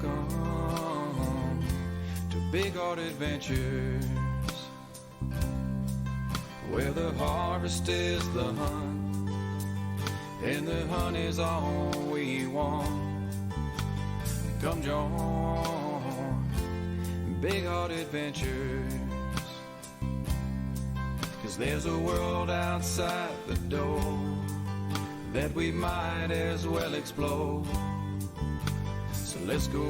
Welcome to Big Heart Adventures, where the harvest is the hunt, and the hunt is all we want. Come join Big Heart Adventures, 'cause there's a world outside the door that we might as well explore. So let's go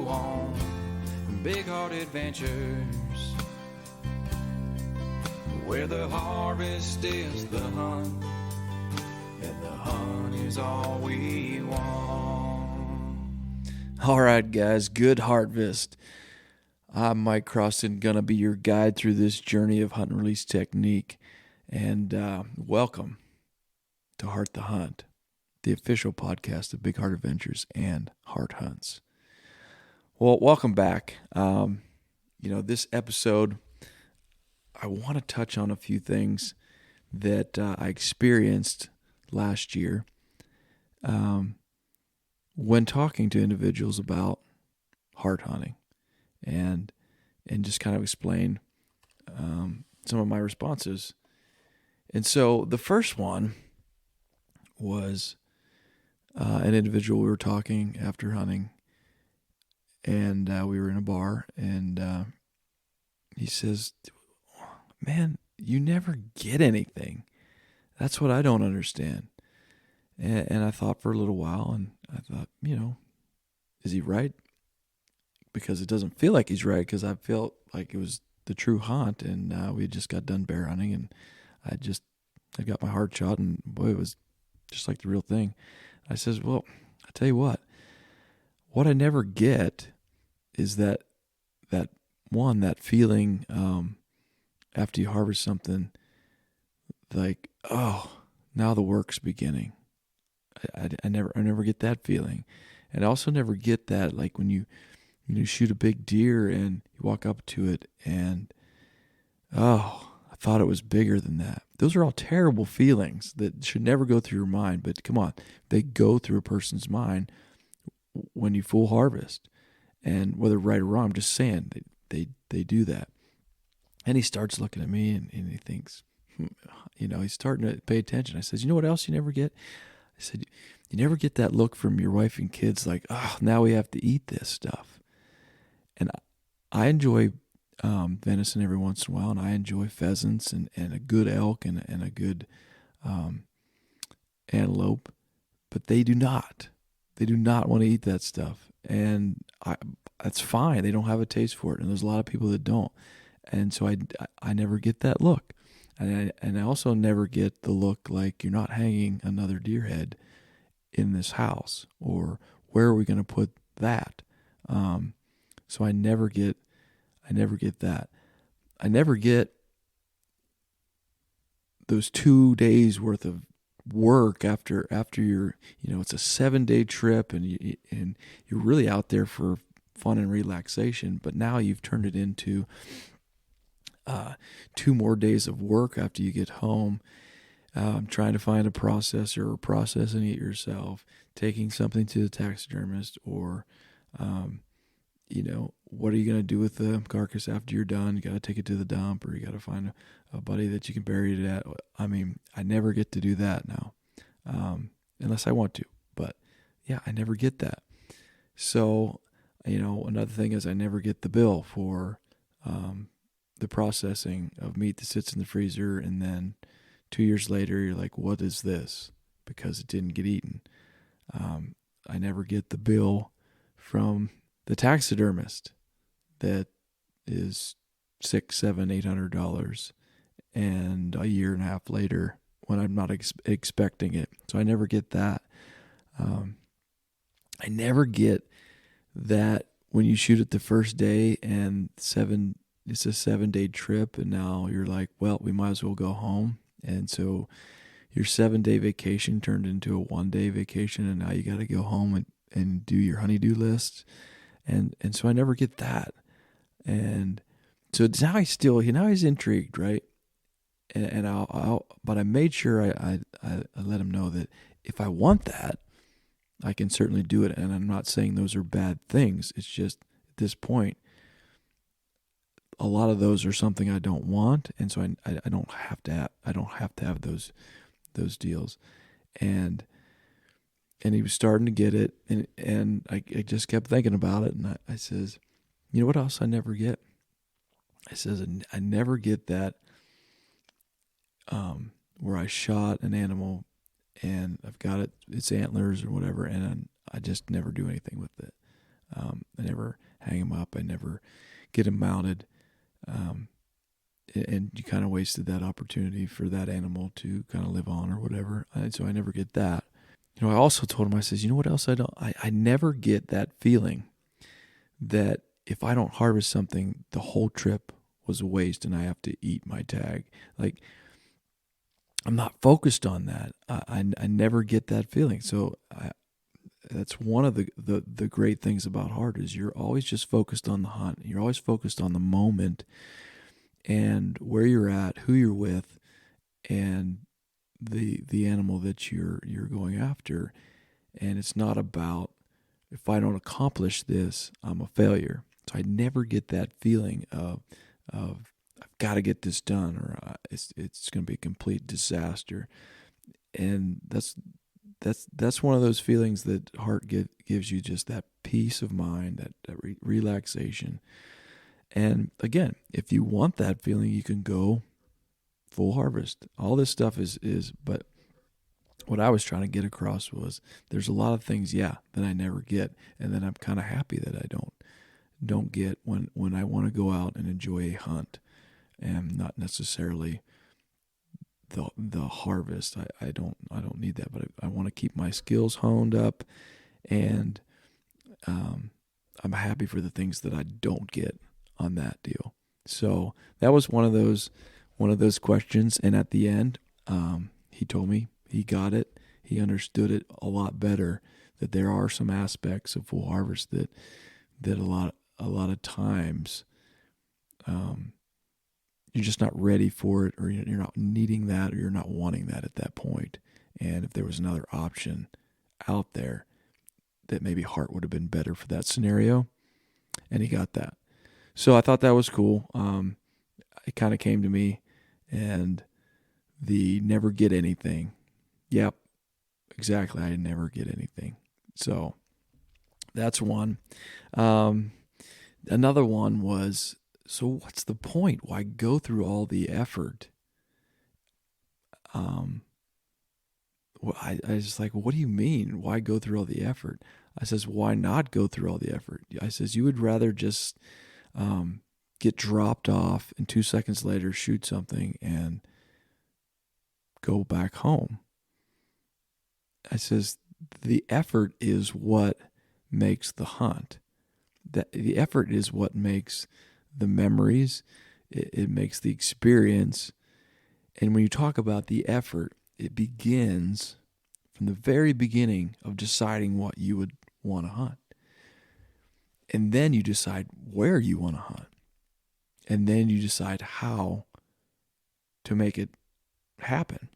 on Big Heart Adventures, where the harvest is the hunt, and the hunt is all we want. All right, guys, good harvest. I'm Mike Croston, gonna be your guide through this journey of hunt and release technique, and welcome to Heart the Hunt, the official podcast of Big Heart Adventures and Heart Hunts. Well, welcome back. This episode, I want to touch on a few things that I experienced last year when talking to individuals about heart hunting, and just kind of explain some of my responses. And so the first one was an individual. We were talking after hunting, and we were in a bar, and he says, "Man, you never get anything. That's what I don't understand." And I thought for a little while, and I thought, is he right? Because it doesn't feel like he's right, because I felt like it was the true hunt, and we had just got done bear hunting, and I got my heart shot, and boy, it was just like the real thing. I says, well, I tell you what I never get is that feeling after you harvest something, like, oh, now the work's beginning. I never get that feeling. And I also never get that, like when you shoot a big deer and you walk up to it and, oh, I thought it was bigger than that. Those are all terrible feelings that should never go through your mind, but come on, they go through a person's mind when you full harvest. And whether right or wrong, I'm just saying they do that. And he starts looking at me, and he thinks, he's starting to pay attention. I says, you know what else you never get? I said, you never get that look from your wife and kids like, oh, now we have to eat this stuff. And I enjoy venison every once in a while, and I enjoy pheasants and a good elk and a good antelope, but they do not. They do not want to eat that stuff, and that's fine. They don't have a taste for it, and there's a lot of people that don't. And so I never get that look, and I also never get the look like, you're not hanging another deer head in this house, or where are we going to put that? So I never get that. I never get those 2 days worth of work after you're, it's a 7-day trip, and you're really out there for fun and relaxation, but now you've turned it into 2 more days of work after you get home, trying to find a processor or processing it yourself, taking something to the taxidermist, or what are you going to do with the carcass after you're done? You got to take it to the dump, or you got to find a buddy that you can bury it at. I mean, I never get to do that now, unless I want to, but yeah, I never get that. So, another thing is I never get the bill for the processing of meat that sits in the freezer, and then 2 years later, you're like, what is this? Because it didn't get eaten. I never get the bill from the taxidermist that is $600-$800, and a year and a half later when I'm not expecting it. So I never get that. I never get that when you shoot it the first day and it's a 7-day trip, and now you're like, well, we might as well go home. And so your 7-day vacation turned into a 1-day vacation, and now you got to go home and do your honey-do list. And so I never get that. And so now he's intrigued, right? But I made sure I let him know that if I want that, I can certainly do it, and I'm not saying those are bad things. It's just at this point, a lot of those are something I don't want, and so I don't have to have those deals. And he was starting to get it, and I just kept thinking about it, and I says, you know what else I never get? I says, I never get that where I shot an animal and I've got its antlers or whatever, and I just never do anything with it. I never hang them up. I never get them mounted. And you kind of wasted that opportunity for that animal to kind of live on or whatever. So I never get that. You know, I also told him, I says, you know what else I don't? I never get that feeling that if I don't harvest something, the whole trip was a waste and I have to eat my tag. Like, I'm not focused on that. I never get that feeling. So that's one of the great things about H.A.R.T is you're always just focused on the hunt. You're always focused on the moment and where you're at, who you're with, and the animal that you're going after. And it's not about, if I don't accomplish this, I'm a failure. So I never get that feeling of I've got to get this done, or it's going to be a complete disaster. And that's one of those feelings that H.A.R.T gives you, just that peace of mind, that relaxation. And again, if you want that feeling, you can go full harvest. All this stuff is but what I was trying to get across was there's a lot of things, that I never get, and then I'm kind of happy that I don't get when I want to go out and enjoy a hunt, and not necessarily the harvest. I don't need that, but I want to keep my skills honed up, and I'm happy for the things that I don't get on that deal. So that was one of those questions, and at the end, he told me he got it. He understood it a lot better, that there are some aspects of full harvest that a lot of times you're just not ready for it, or you're not needing that, or you're not wanting that at that point. And if there was another option out there, that maybe H.A.R.T would have been better for that scenario, and he got that. So I thought that was cool. It kind of came to me, and the never get anything. Yep, exactly. I never get anything. So that's one. Another one was, so what's the point? Why go through all the effort? Well, I was like, what do you mean? Why go through all the effort? I says, why not go through all the effort? I says, you would rather just get dropped off and 2 seconds later shoot something and go back home. I says, the effort is what makes the hunt. The effort is what makes the memories. It makes the experience. And when you talk about the effort, it begins from the very beginning of deciding what you would want to hunt. And then you decide where you want to hunt. And then you decide how to make it happen.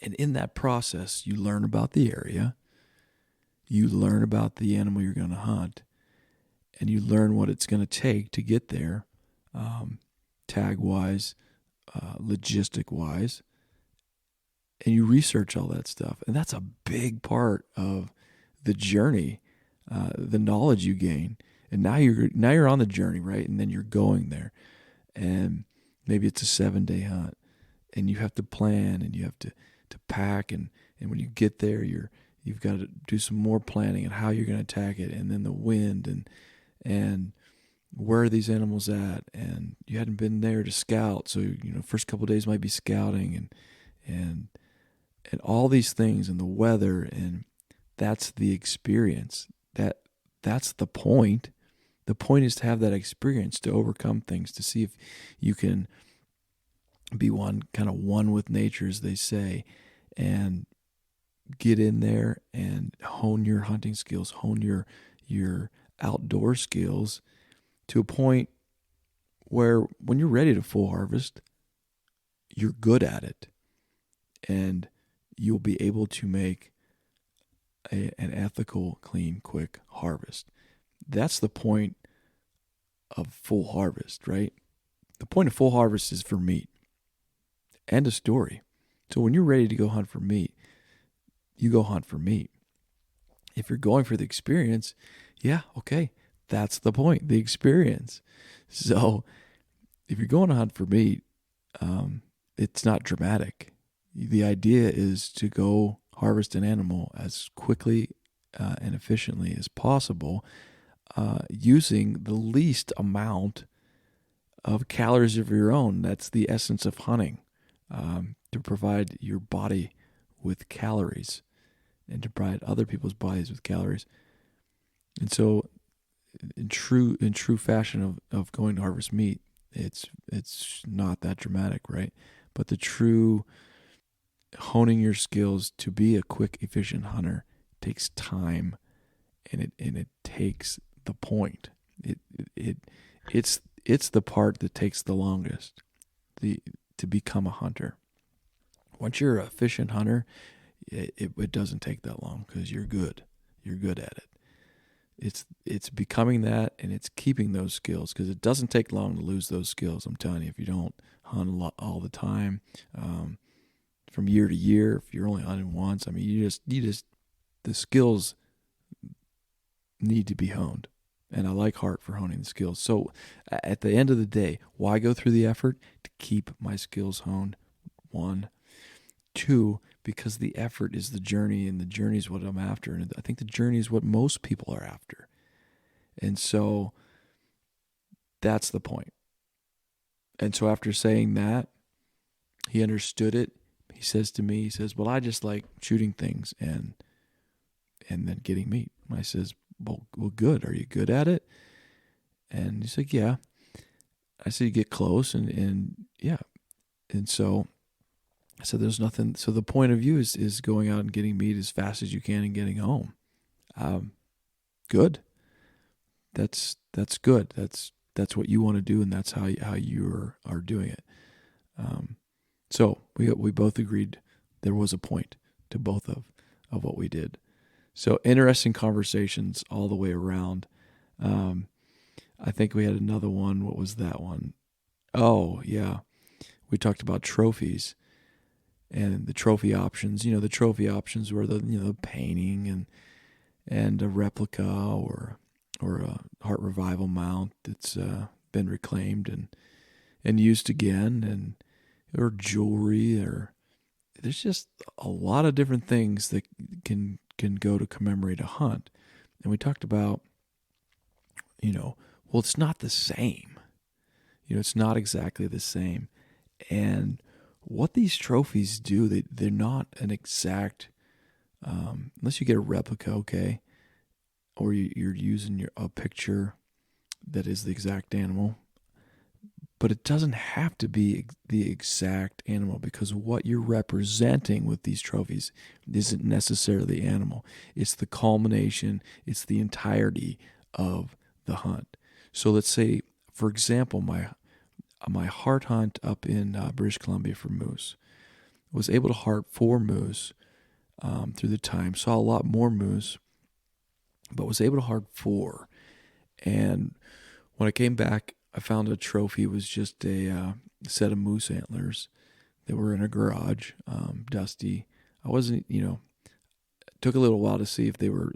And in that process, you learn about the area, you learn about the animal you're going to hunt, and you learn what it's going to take to get there, tag-wise, logistic-wise, and you research all that stuff. And that's a big part of the journey, the knowledge you gain. And now you're on the journey, right? And then you're going there. And maybe it's a 7-day hunt, and you have to plan, and you have to pack, and when you get there, you've got to do some more planning and how you're going to attack it, and then the wind, and where are these animals at, and you hadn't been there to scout, so first couple of days might be scouting, and all these things, and the weather, and that's the experience. That's the point. The point is to have that experience, to overcome things, to see if you can be one with nature, as they say, and get in there and hone your hunting skills, hone your outdoor skills to a point where when you're ready to full harvest, you're good at it, and you'll be able to make an ethical, clean, quick harvest. That's the point of full harvest, right? The point of full harvest is for meat. End of story. So when you're ready to go hunt for meat, you go hunt for meat. If you're going for the experience, yeah, okay, that's the point, the experience. So if you're going to hunt for meat, it's not dramatic. The idea is to go harvest an animal as quickly and efficiently as possible, using the least amount of calories of your own. That's the essence of hunting, to provide your body with calories and to provide other people's bodies with calories. And so, in true fashion of going to harvest meat, it's not that dramatic, right? But the true honing your skills to be a quick, efficient hunter takes time, and it takes the point. It's the part that takes the longest, to become a hunter. Once you're an efficient hunter, it doesn't take that long because you're good. You're good at it. It's becoming that, and it's keeping those skills, because it doesn't take long to lose those skills. I'm telling you, if you don't hunt a lot all the time, from year to year, if you're only hunting once, I mean, you just the skills need to be honed. And I like H.A.R.T for honing the skills. So at the end of the day, why go through the effort? To keep my skills honed. 1. 2, because the effort is the journey, and the journey is what I'm after. And I think the journey is what most people are after. And so that's the point. And so after saying that, he understood it. He says to me, he says, well, I just like shooting things and then getting meat. I says, well, good. Are you good at it? And he's like, yeah. I said, you get close, and yeah. And so I said, there's nothing. So the point of view is going out and getting meat as fast as you can and getting home. Good. That's good. That's what you want to do, and that's how you are doing it. So we both agreed there was a point to both of what we did. So interesting conversations all the way around. I think we had another one. What was that one? Oh, yeah. We talked about trophies and the trophy options. The trophy options were the painting and a replica or a H.A.R.T Revival mount that's been reclaimed and used again, or jewelry, or there's just a lot of different things that can go to commemorate a hunt. And we talked about, well, it's not the same. It's not exactly the same. And what these trophies do, they're not an exact, unless you get a replica, okay, or you're using a picture that is the exact animal. But it doesn't have to be the exact animal, because what you're representing with these trophies isn't necessarily the animal. It's the culmination, it's the entirety of the hunt. So let's say, for example, my H.A.R.T hunt up in British Columbia for moose, was able to H.A.R.T 4 moose through the time, saw a lot more moose, but was able to H.A.R.T 4. And when I came back, I found a trophy. It was just a set of moose antlers that were in a garage, dusty. I wasn't, it took a little while to see if they were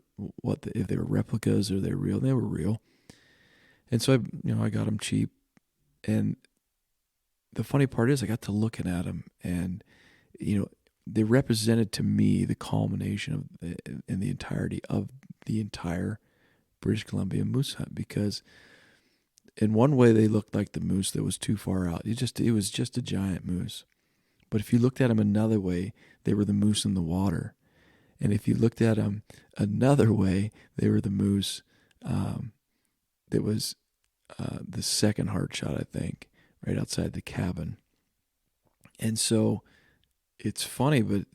if they were replicas or they were real. They were real, and so I got them cheap. And the funny part is, I got to looking at them, and they represented to me the culmination of in the entirety of the entire British Columbia moose hunt, because in one way they looked like the moose that was too far out. It was just a giant moose. But if you looked at them another way, they were the moose in the water. And if you looked at them another way, they were the moose that was the second H.A.R.T shot, I think, right outside the cabin. And so it's funny, but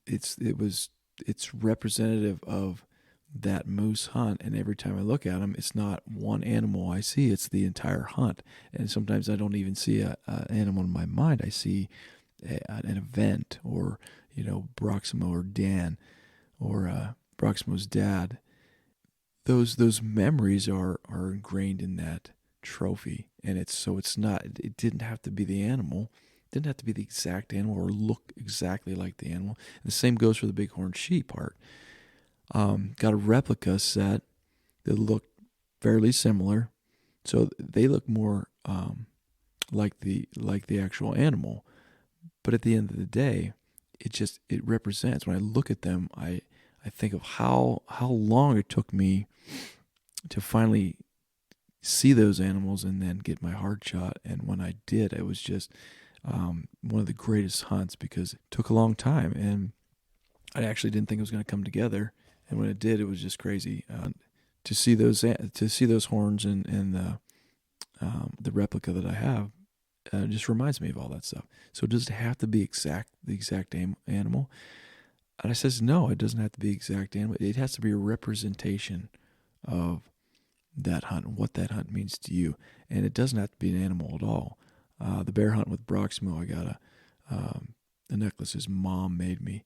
it's representative of that moose hunt. And every time I look at them, it's not one animal I see, it's the entire hunt. And sometimes I don't even see an animal in my mind. I see an event, or Proximo or Dan, or Proximo's dad, those memories are ingrained in that trophy, and it's not. It didn't have to be the animal. It didn't have to be the exact animal or look exactly like the animal. And the same goes for the bighorn sheep part. Got a replica set that look fairly similar, so they look more like the actual animal. But at the end of the day, it represents. When I look at them, I think of how long it took me to finally see those animals and then get my heart shot. And when I did, it was just one of the greatest hunts because it took a long time, and I actually didn't think it was going to come together. And when it did, it was just crazy to see those horns and the replica that I have. Just reminds me of all that stuff. So does it have to be the exact animal? And I says, no, it doesn't have to be exact animal. It has to be a representation of that hunt and what that hunt means to you. And it doesn't have to be an animal at all. The bear hunt with Proximo, I got a necklace his mom made me.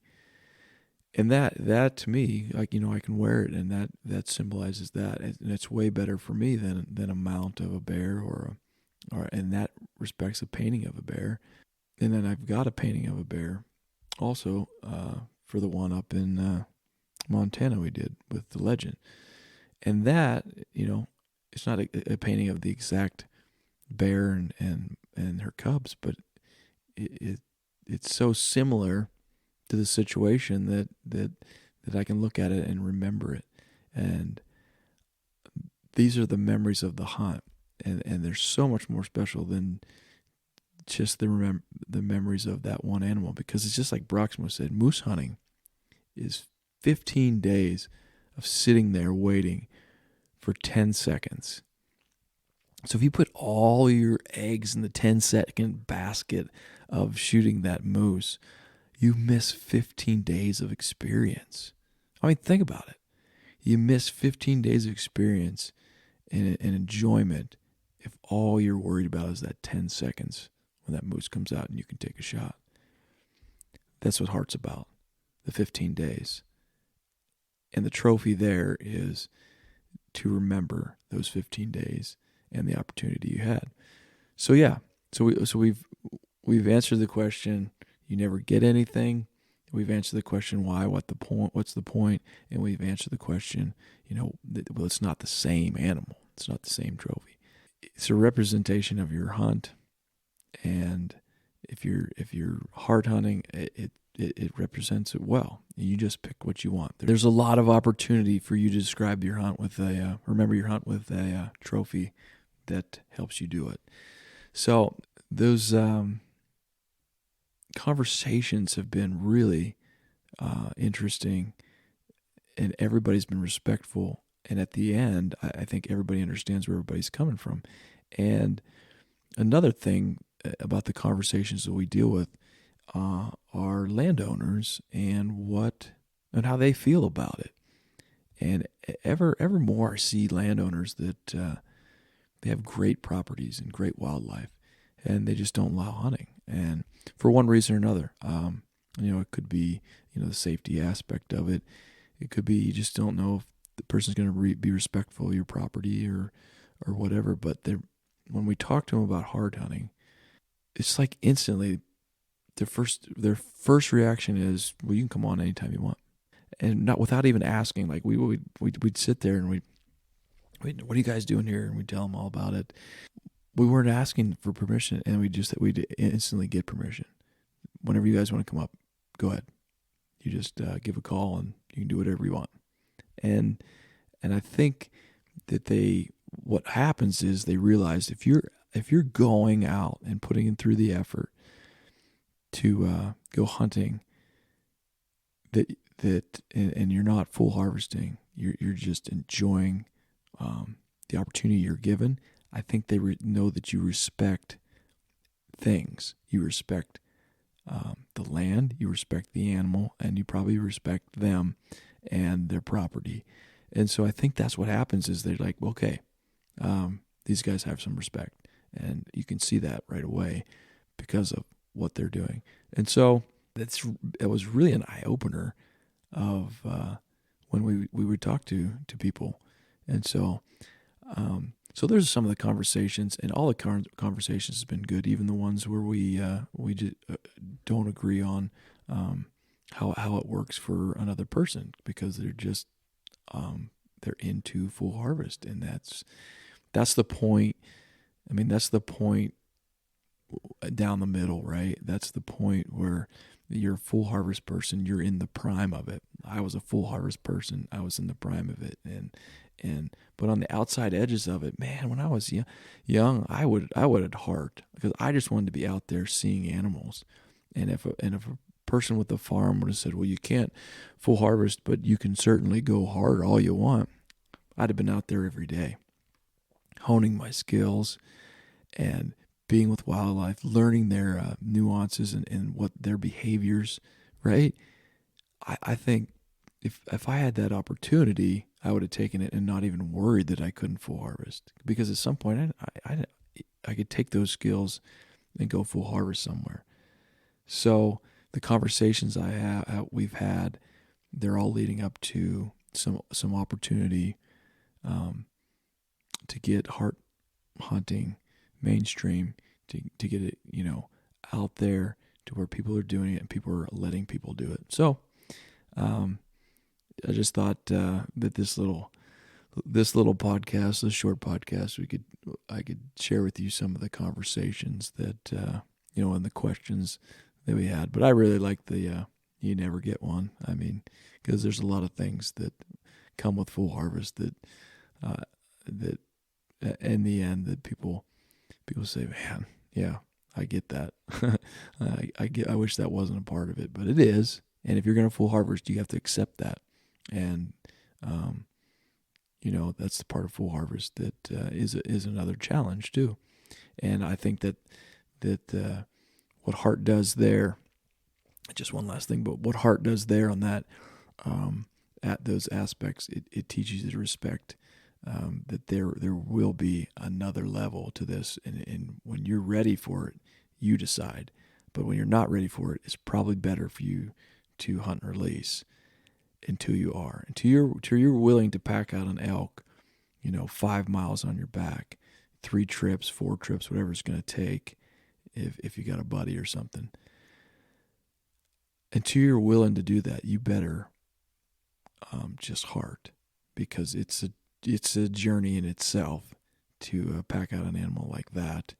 And that to me, like, I can wear it, and that symbolizes that. And it's way better for me than a mount of a bear or in that respects a painting of a bear. And then I've got a painting of a bear also for the one up in Montana we did with the legend. And that, it's not a painting of the exact bear and her cubs, but it's so similar to the situation that I can look at it and remember it. And these are the memories of the hunt. And they're so much more special than just the memories of that one animal, because it's just like Proximo said, moose hunting is 15 days of sitting there waiting for 10 seconds. So if you put all your eggs in the 10-second basket of shooting that moose, you miss 15 days of experience. I mean, think about it. You miss 15 days of experience and enjoyment if all you're worried about is that 10 seconds when that moose comes out and you can take a shot. That's what H.A.R.T's about, the 15 days. And the trophy there is to remember those 15 days and the opportunity you had. So yeah, so we've answered the question, you never get anything. We've answered the question why, what's the point, and we've answered the question, well, it's not the same animal. It's not the same trophy. It's a representation of your hunt, and if you're H.A.R.T hunting, it represents it well. You just pick what you want. There's a lot of opportunity for you to describe your hunt with remember your hunt with a trophy that helps you do it. So those conversations have been really interesting, and everybody's been respectful. And at the end, I think everybody understands where everybody's coming from. And another thing about the conversations that we deal with are landowners and how they feel about it. And ever more I see landowners that they have great properties and great wildlife, and they just don't allow hunting. And for one reason or another, it could be the safety aspect of it. It could be you just don't know if the person's going to be respectful of your property or whatever. But when we talk to them about H.A.R.T hunting, it's like instantly their first reaction is, well, you can come on anytime you want, and not without even asking. Like we'd sit there and we'd, what are you guys doing here? And we'd tell them all about it. We weren't asking for permission, and we'd instantly get permission. Whenever you guys want to come up, go ahead. You just give a call and you can do whatever you want. And I think that what happens is they realize if you're going out and putting in through the effort to go hunting, that and you're not full harvesting, you're just enjoying the opportunity you're given. I think they know that you respect things. You respect the land, you respect the animal, and you probably respect them and their property. And so I think that's what happens is they're like, okay, these guys have some respect. And you can see that right away because of what they're doing. And so that was really an eye-opener of when we would talk to people. And so so there's some of the conversations, and all the conversations have been good, even the ones where we just don't agree on how it works for another person, because they're just they're into full harvest, and that's the point. I mean, that's the point down the middle, right? That's the point where you're a full harvest person. You're in the prime of it. I was a full harvest person. I was in the prime of it, but on the outside edges of it, man, when I was young, I would at heart, because I just wanted to be out there seeing animals. And if a person with a farm would have said, well, you can't full harvest, but you can certainly go hard all you want, I'd have been out there every day, honing my skills and being with wildlife, learning their nuances and what their behaviors, right? I think if I had that opportunity, I would have taken it and not even worried that I couldn't full harvest, because at some point I could take those skills and go full harvest somewhere. So the conversations we've had, they're all leading up to some opportunity to get H.A.R.T hunting mainstream, to get it, out there to where people are doing it and people are letting people do it. So I just thought that this little podcast, this short podcast, I could share with you some of the conversations that and the questions that we had. But I really like the you never get one. I mean, because there's a lot of things that come with full harvest that in the end that people say, man, yeah, I get that. I wish that wasn't a part of it, but it is. And if you're going to full harvest, you have to accept that. And, that's the part of full harvest that is another challenge too. And I think that what H.A.R.T does there, just one last thing, but what H.A.R.T does there on that, at those aspects, it teaches you to respect that there will be another level to this. And when you're ready for it, you decide. But when you're not ready for it, it's probably better for you to hunt and release until you're willing to pack out an elk, 5 miles on your back, 3 trips, 4 trips, whatever it's going to take, if you got a buddy or something. Until you're willing to do that, you better just H.A.R.T, because it's a journey in itself to pack out an animal like that,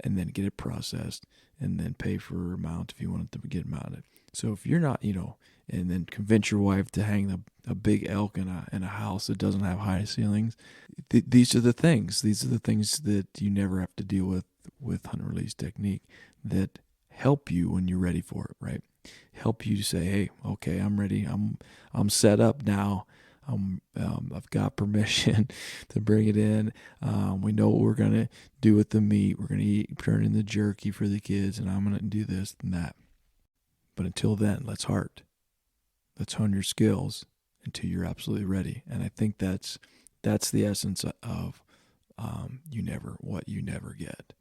and then get it processed, and then pay for a mount if you want to get mounted. So if you're not, and then convince your wife to hang a big elk in a house that doesn't have high ceilings, these are the things. These are the things that you never have to deal with hunt and release technique that help you when you're ready for it, right? Help you to say, hey, okay, I'm ready. I'm set up now. I've got permission to bring it in. We know what we're gonna do with the meat. We're gonna turn in the jerky for the kids, and I'm gonna do this and that. But until then, let's H.A.R.T. Let's hone your skills until you're absolutely ready. And I think that's the essence of what you never get.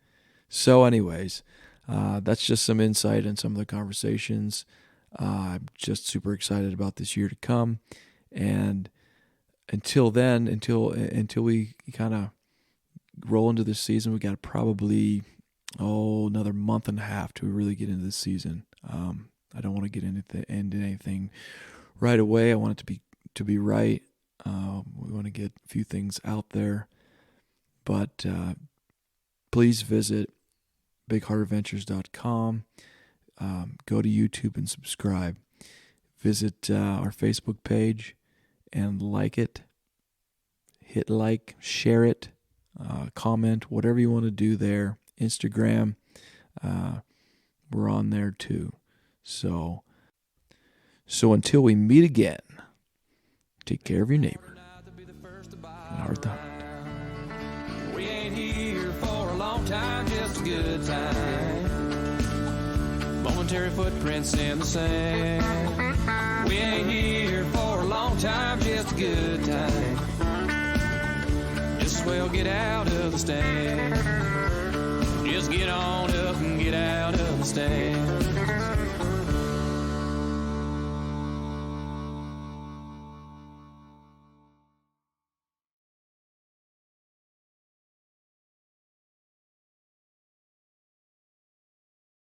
So, anyways, that's just some insight in some of the conversations. I'm just super excited about this year to come. And until then, until we kind of roll into this season, we got probably another month and a half to really get into this season. I don't want to get into anything right away. I want it to be right. We want to get a few things out there, but please visit bigheartadventures.com. Go to YouTube and subscribe. Visit our Facebook page and like it. Hit like, share it, comment, whatever you want to do there. Instagram, we're on there too. So until we meet again, take care of your neighbor and H.A.R.T the hunt. We ain't here for a long time, just a good time. Momentary footprints in the sand. We ain't here for a long time, just a good time. Just as well get out of the stand. Just get on up and get out of the stand.